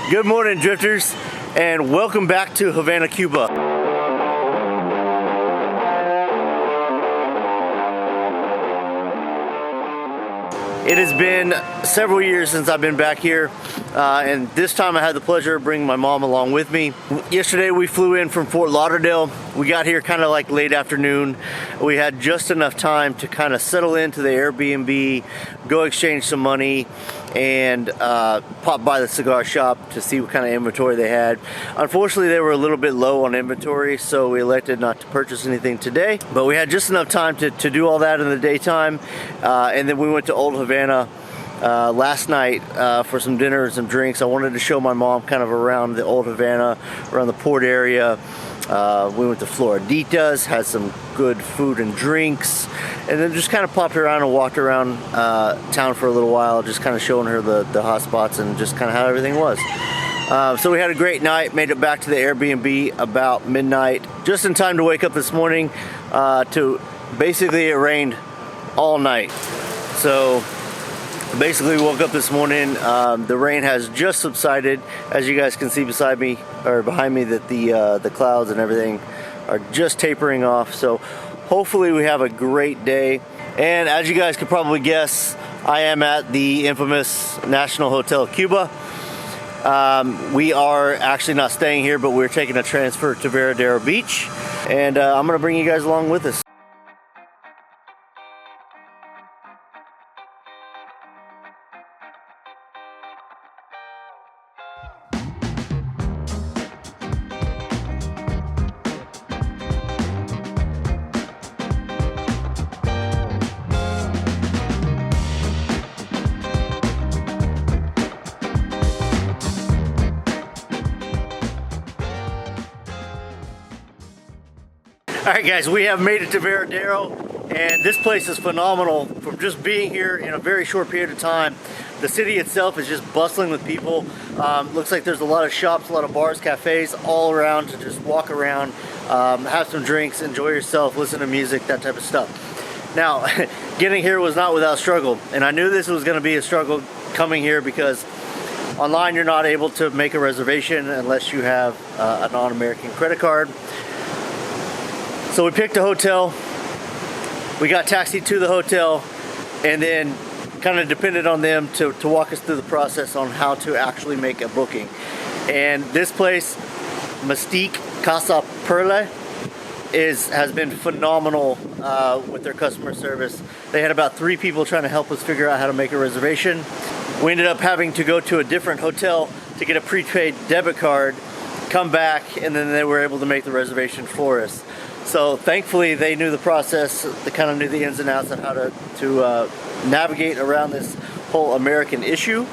Good morning, drifters, and welcome back to Havana, Cuba. It has been several years since I've been back here, and this time I had the pleasure of bringing my mom along with me. Yesterday we flew in from Fort Lauderdale. We got here kind of like late afternoon. We had just enough time to kind of settle into the Airbnb, go exchange some money, and pop by the cigar shop to see what kind of inventory they had. Unfortunately, they were a little bit low on inventory, so we elected not to purchase anything today. But we had just enough time to do all that in the daytime, and then we went to Old Havana last night for some dinner and some drinks. I wanted to show my mom kind of around the Old Havana, around the port area. We went to Floraditas, had some good food and drinks, and then just kind of popped around and walked around town for a little while, just kind of showing her the hot spots and just kind of how everything was. So we had a great night, made it back to the Airbnb about midnight, just in time to wake up this morning to basically it rained all night. So basically woke up this morning, the rain has just subsided. As you guys can see beside me, or behind me, that the clouds and everything are just tapering off. So hopefully we have a great day. And as you guys could probably guess, I am at the infamous National Hotel Cuba. We are actually not staying here, but we're taking a transfer to Varadero Beach. And I'm gonna bring you guys along with us. Alright guys, we have made it to Varadero, and this place is phenomenal from just being here in a very short period of time. The city itself is just bustling with people. Looks like there's a lot of shops, a lot of bars, cafes all around to just walk around, have some drinks, enjoy yourself, listen to music, that type of stuff. Now, getting here was not without struggle, and I knew this was going to be a struggle coming here because online you're not able to make a reservation unless you have a non-American credit card. So we picked a hotel, we got taxied to the hotel, and then kind of depended on them to walk us through the process on how to actually make a booking. And this place, Mystique Casa Perla, has been phenomenal with their customer service. They had about 3 people trying to help us figure out how to make a reservation. We ended up having to go to a different hotel to get a prepaid debit card, come back, and then they were able to make the reservation for us. So thankfully they knew the process, they kind of knew the ins and outs of how to navigate around this whole American issue.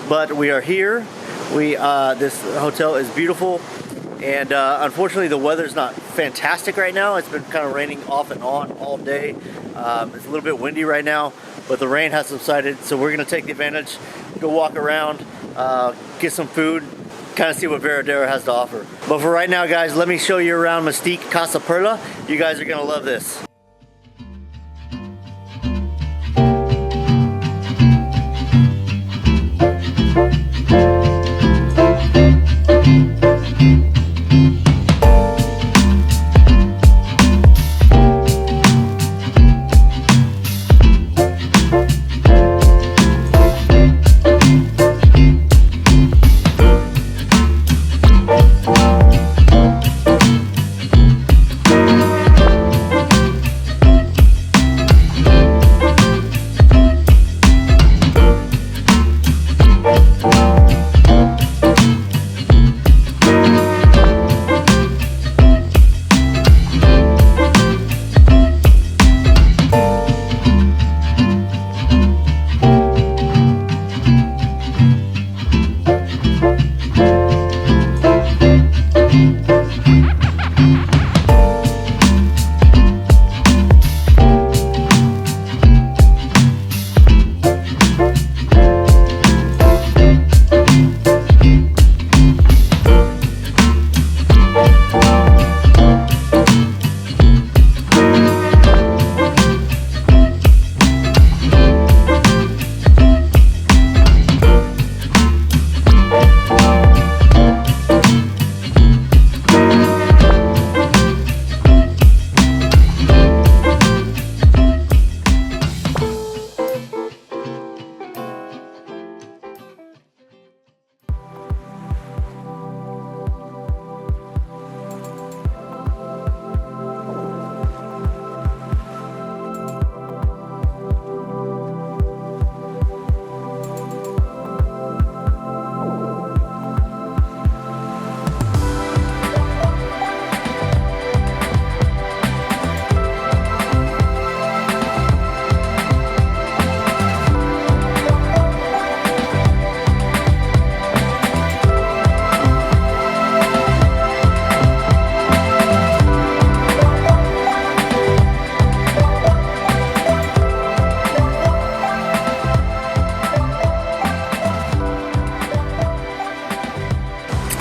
But we are here. This hotel is beautiful, and unfortunately the weather's not fantastic right now. It's been kind of raining off and on all day. It's a little bit windy right now, but the rain has subsided, so we're going to take the advantage, go walk around, get some food, kind of see what Varadero has to offer. But for right now guys, let me show you around Mystique Casa Perla. You guys are gonna love this.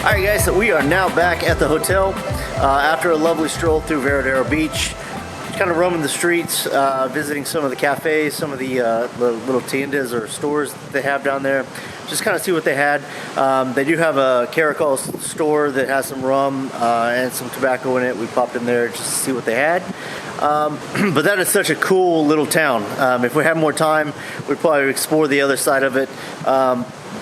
Alright guys, so we are now back at the hotel after a lovely stroll through Varadero Beach. Kind of roaming the streets, visiting some of the cafes, some of the little tiendas or stores that they have down there. Just kind of see what they had. They do have a Caracol store that has some rum and some tobacco in it. We popped in there just to see what they had. But that is such a cool little town. If we had more time, we'd probably explore the other side of it.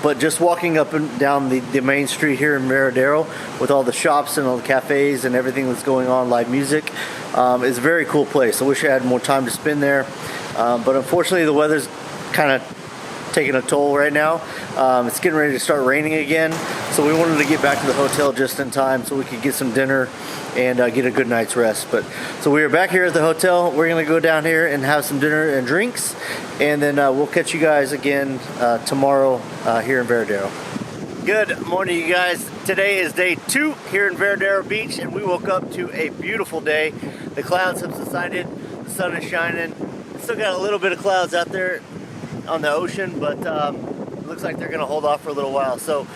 But just walking up and down the main street here in Varadero with all the shops and all the cafes and everything that's going on, live music, is a very cool place. I wish I had more time to spend there. But unfortunately the weather's kind of taking a toll right now. It's getting ready to start raining again. So we wanted to get back to the hotel just in time so we could get some dinner and get a good night's rest. So we are back here at the hotel. We're gonna go down here and have some dinner and drinks, and then we'll catch you guys again tomorrow here in Varadero. Good morning, you guys. Today is day 2 here in Varadero Beach, and we woke up to a beautiful day. The clouds have subsided, the sun is shining. Still got a little bit of clouds out there on the ocean, but it looks like they're gonna hold off for a little while. So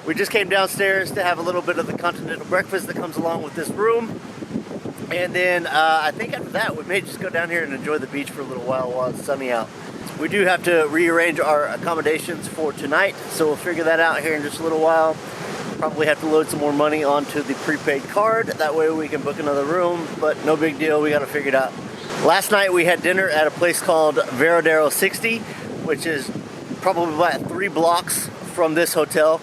we just came downstairs to have a little bit of the continental breakfast that comes along with this room. And then I think after that we may just go down here and enjoy the beach for a little while it's sunny out. We do have to rearrange our accommodations for tonight, so we'll figure that out here in just a little while. Probably have to load some more money onto the prepaid card. That way we can book another room, but no big deal, we gotta figure it out. Last night we had dinner at a place called Varadero 60, which is probably about 3 blocks from this hotel.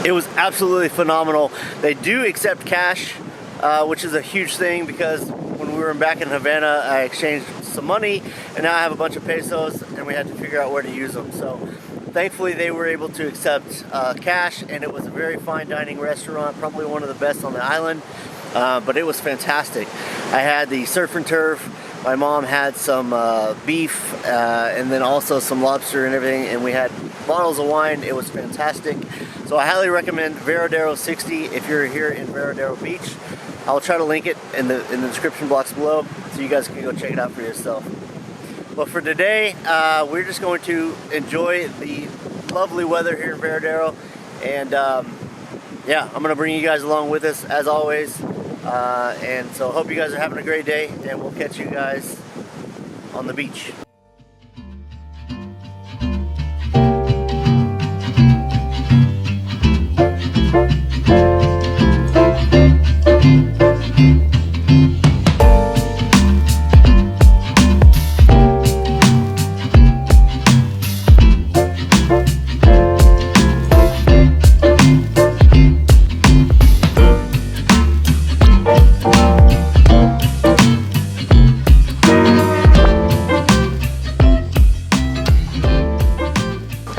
It was absolutely phenomenal. They do accept cash, which is a huge thing because when we were back in Havana, I exchanged some money and now I have a bunch of pesos and we had to figure out where to use them. So thankfully they were able to accept cash, and it was a very fine dining restaurant, probably one of the best on the island, but it was fantastic. I had the surf and turf. My mom had some beef and then also some lobster and everything, and we had bottles of wine. It was fantastic. So I highly recommend Varadero 60 if you're here in Varadero Beach. I'll try to link it in the description box below so you guys can go check it out for yourself. But for today, we're just going to enjoy the lovely weather here in Varadero, and yeah, I'm gonna bring you guys along with us as always. And so I hope you guys are having a great day, and we'll catch you guys on the beach.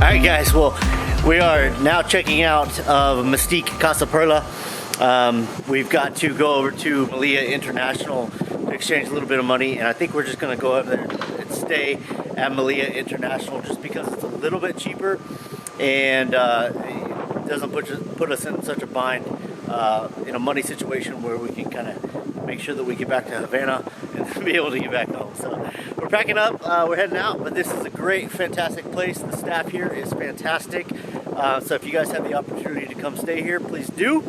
Alright guys, well, we are now checking out of Mystique Casa Perla. We've got to go over to Melilla International to exchange a little bit of money, and I think we're just going to go over there and stay at Melilla International just because it's a little bit cheaper, and it doesn't put us in such a bind in a money situation where we can kind of make sure that we get back to Havana and be able to get back home. So we're packing up, we're heading out, but this is a great, fantastic place. The staff here is fantastic. So if you guys have the opportunity to come stay here, please do.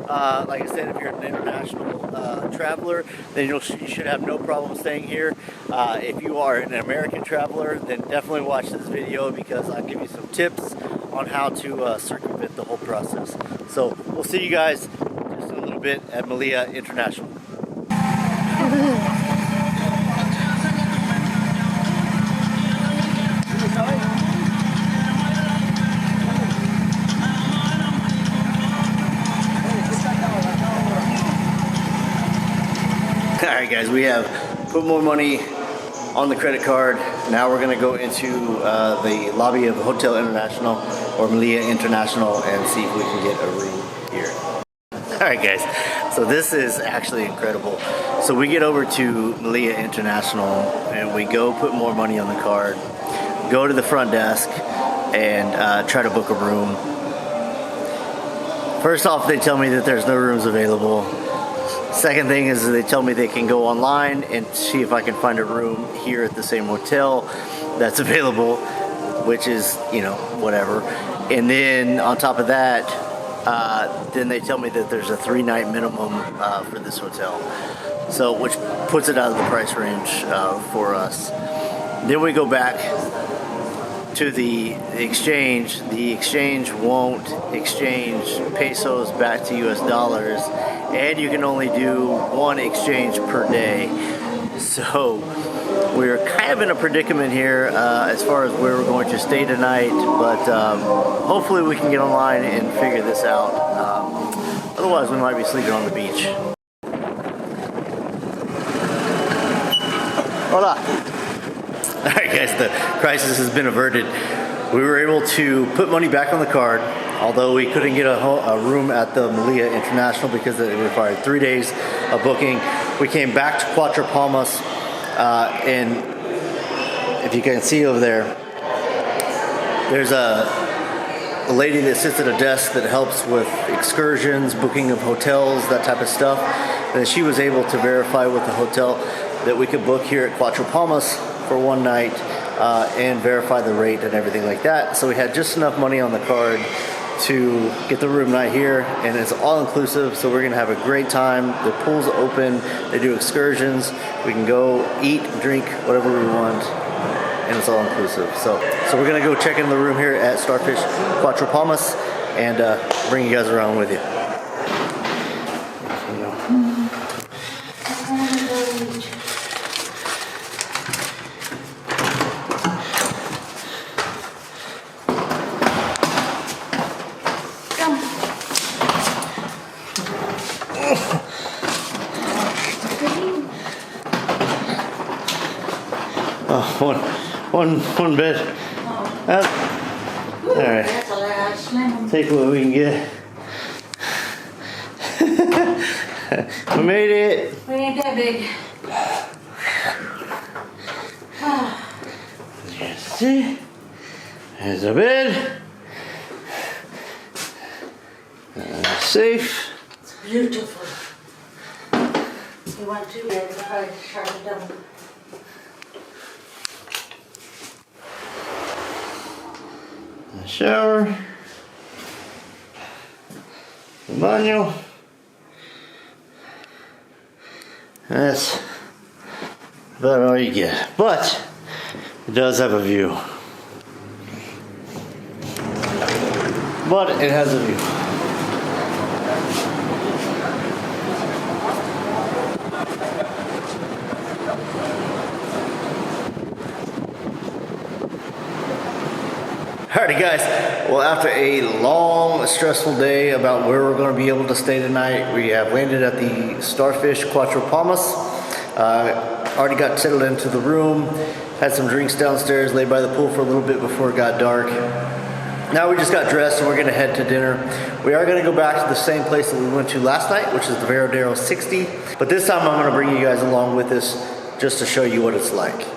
Like I said, if you're an international traveler, then you should have no problem staying here. If you are an American traveler, then definitely watch this video because I'll give you some tips on how to circumvent the whole process. So we'll see you guys just in a little bit at Melilla International. Alright guys, we have put more money on the credit card. Now we're going to go into the lobby of Hotel International or Melilla International and see if we can get a room here. Alright guys, so this is actually incredible. So we get over to Melilla International and we go put more money on the card, go to the front desk and try to book a room. First off, they tell me that there's no rooms available. Second thing is they tell me they can go online and see if I can find a room here at the same hotel that's available, which is, you know, whatever. And then on top of that, then they tell me that there's a 3-night minimum for this hotel, so which puts it out of the price range for us. Then we go back to the exchange. The exchange won't exchange pesos back to US dollars, and you can only do 1 exchange per day. So we're kind of in a predicament here as far as where we're going to stay tonight, but hopefully we can get online and figure this out. Otherwise we might be sleeping on the beach. Hola! Alright guys, the crisis has been averted. We were able to put money back on the card, although we couldn't get a room at the Malia International because it required 3 days of booking. We came back to Cuatro Palmas, and if you can see over there, there's a lady that sits at a desk that helps with excursions, booking of hotels, that type of stuff. And she was able to verify with the hotel that we could book here at Cuatro Palmas for 1 night and verify the rate and everything like that. So we had just enough money on the card to get the room night here, and it's all inclusive, so we're gonna have a great time. The pool's open, they do excursions, we can go eat, drink, whatever we want, and it's all inclusive. So we're gonna go check in the room here at Starfish Cuatro Palmas and bring you guys around with you. One bed. All right. Take what we can get. We made it. We ain't that big. See? There's a bed. Safe. It's beautiful. You want 2 beds, I'll probably charge it double. Shower, the baño. That's about all you get, but it does have a view. But it has a view. Alrighty guys, well after a long stressful day about where we're going to be able to stay tonight, we have landed at the Starfish Cuatro Palmas. Already got settled into the room, had some drinks downstairs, laid by the pool for a little bit before it got dark. Now we just got dressed and we're going to head to dinner. We are going to go back to the same place that we went to last night, which is the Varadero 60, but this time I'm going to bring you guys along with us just to show you what it's like.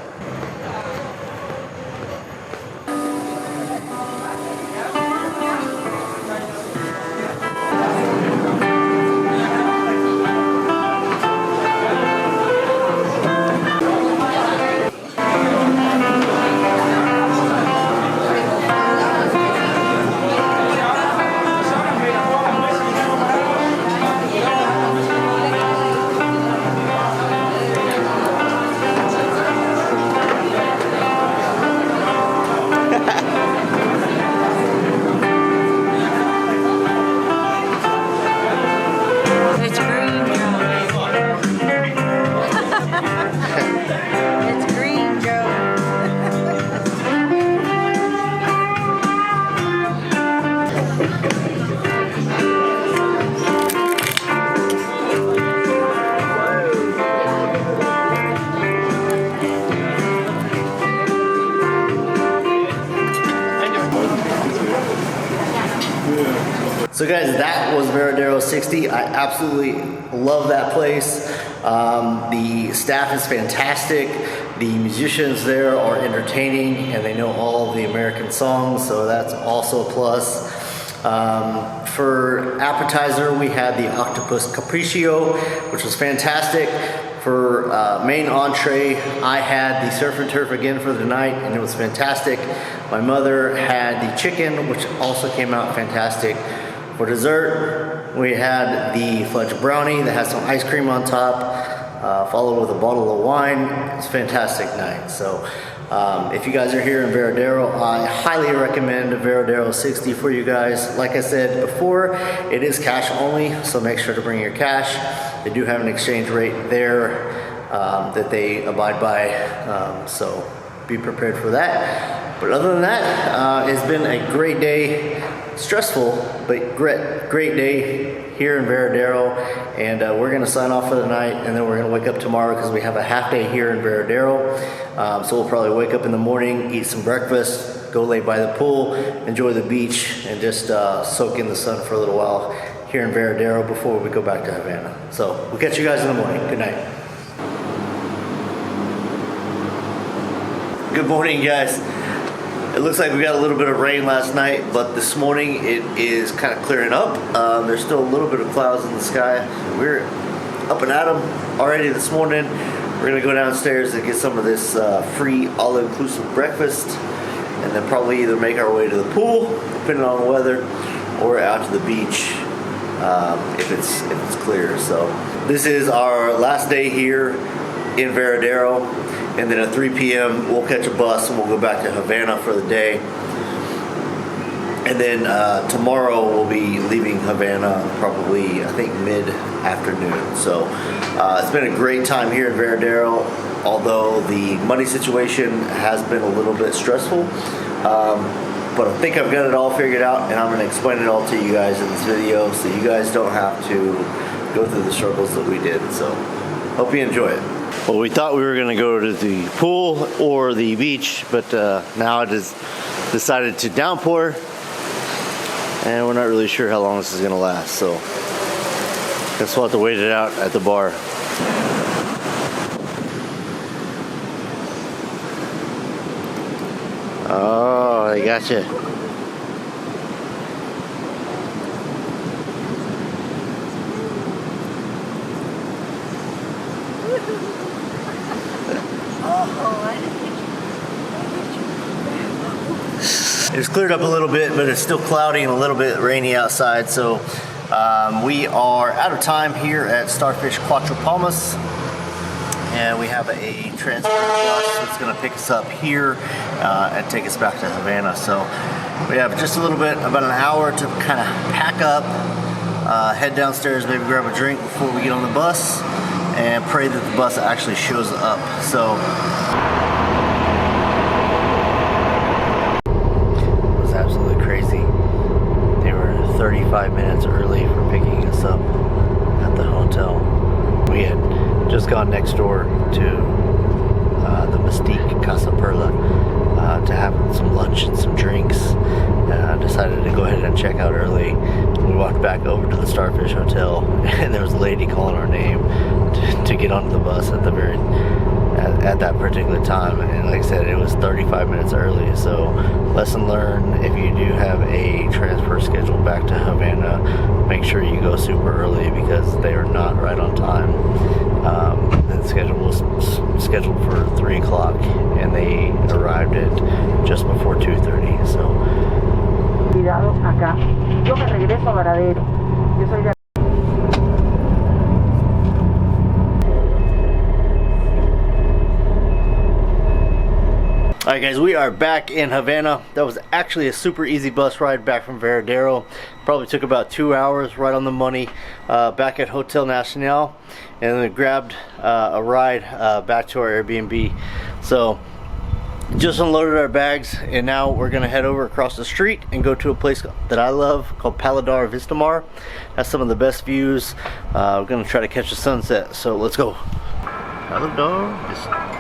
So guys, that was Varadero 60. I absolutely love that place. The staff is fantastic. The musicians there are entertaining and they know all of the American songs, so that's also a plus. For appetizer, we had the octopus capriccio, which was fantastic. For main entree, I had the surf and turf again for the night, and it was fantastic. My mother had the chicken, which also came out fantastic. For dessert, we had the fudge brownie that has some ice cream on top, followed with a bottle of wine. It's a fantastic night. So if you guys are here in Varadero, I highly recommend Varadero 60 for you guys. Like I said before, it is cash only, so make sure to bring your cash. They do have an exchange rate there that they abide by, so be prepared for that. But other than that, it's been a great day. Stressful, but great day here in Varadero, and we're gonna sign off for the night, and then we're gonna wake up tomorrow because we have a half day here in Varadero. So we'll probably wake up in the morning, eat some breakfast, go lay by the pool, enjoy the beach, and just soak in the sun for a little while here in Varadero before we go back to Havana. So we'll catch you guys in the morning. Good night. Good morning, guys. It looks like we got a little bit of rain last night, but this morning it is kind of clearing up. There's still a little bit of clouds in the sky. We're up and at 'em already this morning. We're gonna go downstairs and get some of this free all-inclusive breakfast, and then probably either make our way to the pool, depending on the weather, or out to the beach if it's clear. So this is our last day here in Varadero. And then at 3 p.m. we'll catch a bus and we'll go back to Havana for the day. And then tomorrow we'll be leaving Havana probably, I think, mid-afternoon. So it's been a great time here in Varadero, although the money situation has been a little bit stressful. But I think I've got it all figured out, and I'm going to explain it all to you guys in this video so you guys don't have to go through the struggles that we did. So hope you enjoy it. Well, we thought we were going to go to the pool or the beach, but now it has decided to downpour, and we're not really sure how long this is going to last, so guess we'll have to wait it out at the bar. Oh, they got you. It's cleared up a little bit, but it's still cloudy and a little bit rainy outside, so we are out of time here at Starfish Cuatro Palmas, and we have a transport bus that's going to pick us up here and take us back to Havana. So we have just a little bit, about an hour to kind of pack up, head downstairs, maybe grab a drink before we get on the bus, and pray that the bus actually shows up. So absolutely crazy. They were 35 minutes early for picking us up at the hotel. We had just gone next door to the Mystique Casa Perla to have some lunch and some drinks. Decided to go ahead and check out early. We walked back over to the Starfish Hotel, and there was a lady calling our name to get onto the bus at that particular time, and like I said, it was 35 minutes early. So lesson learned: if you do have a transfer scheduled back to Havana, make sure you go super early because they are not right on time. The schedule was scheduled for 3 o'clock, and they arrived at just before 2:30. So Cuidado acá. Yo me regreso a Varadero. Yo soy de Alright guys, we are back in Havana. That was actually a super easy bus ride back from Varadero. Probably took about 2 hours, right on the money, back at Hotel Nacional, and then we grabbed a ride back to our Airbnb. So just unloaded our bags, and now we're gonna head over across the street and go to a place that I love called Paladar Vistamar. Has some of the best views. We're gonna try to catch the sunset, so let's go. Paladar Vistamar.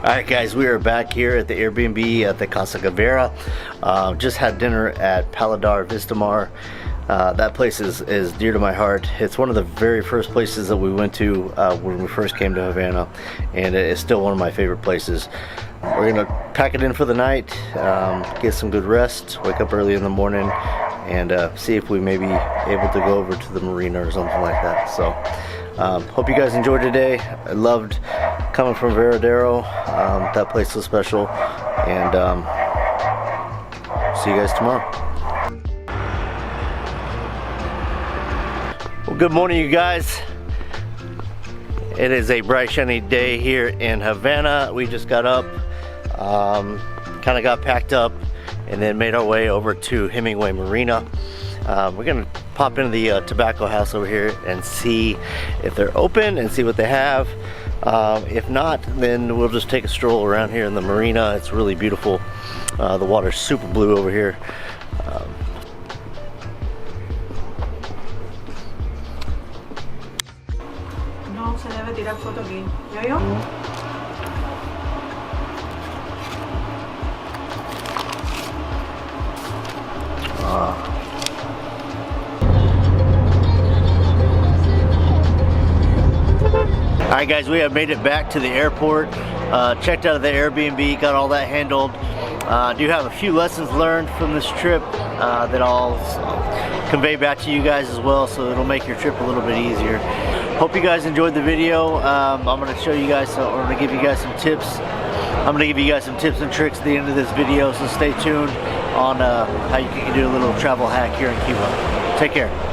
Alright guys, we are back here at the Airbnb at the Casa Perla. Just had dinner at Paladar Vistamar. That place is dear to my heart. It's one of the very first places that we went to when we first came to Havana, and it is still one of my favorite places. We're gonna pack it in for the night, get some good rest, wake up early in the morning, and see if we may be able to go over to the marina or something like that. So hope you guys enjoyed today. I loved coming from Varadero. That place was special, and see you guys tomorrow. Well, good morning, you guys. It is a bright, shiny day here in Havana. We just got up, kind of got packed up, and then made our way over to Hemingway Marina. We're gonna pop into the tobacco house over here and see if they're open and see what they have. If not, then we'll just take a stroll around here in the marina. It's really beautiful. The water's super blue over here. No se debe tirar foto aquí. ¿Ya vio? Alright guys, we have made it back to the airport. Checked out of the Airbnb, got all that handled. Do have a few lessons learned from this trip that I'll convey back to you guys as well, so it'll make your trip a little bit easier. Hope you guys enjoyed the video. I'm going to show you guys, or I'm going to give you guys some tips. I'm going to give you guys some tips and tricks at the end of this video, so stay tuned on how you can do a little travel hack here in Cuba. Take care.